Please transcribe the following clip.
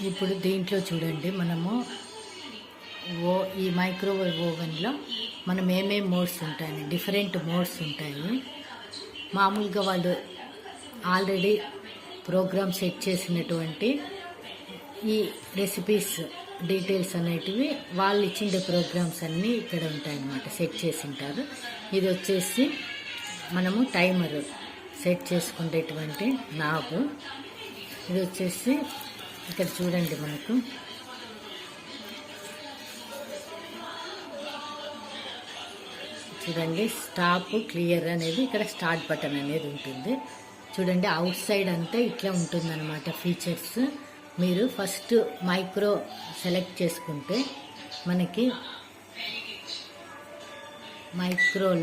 ఇప్పుడు దీంట్లో చూడండి, మనము ఈ మైక్రోవేవ్ ఓవెన్లో మనం ఏమేమి మోడ్స్ ఉంటాయని, డిఫరెంట్ మోడ్స్ ఉంటాయి. మామూలుగా వాళ్ళు ఆల్రెడీ ప్రోగ్రామ్ సెట్ చేసినటువంటి ఈ రెసిపీస్ డీటెయిల్స్ అనేటివి వాళ్ళు ఇచ్చిన ప్రోగ్రామ్స్ అన్నీ ఇక్కడ ఉంటాయన్నమాట, సెట్ చేసి ఉంటారు. ఇది వచ్చేసి మనము టైమర్ సెట్ చేసుకునేటువంటి నాబ్. ఇది వచ్చేసి ఇక్కడ చూడండి, మనకు చూడండి స్టాప్ క్లియర్ అనేది ఇక్కడ స్టార్ట్ బటన్ అనేది ఉంటుంది. చూడండి అవుట్ సైడ్ అంతా ఇట్లా ఉంటుందన్నమాట ఫీచర్స్. మీరు ఫస్ట్ మైక్రో సెలెక్ట్ చేసుకుంటే మనకి మైక్రో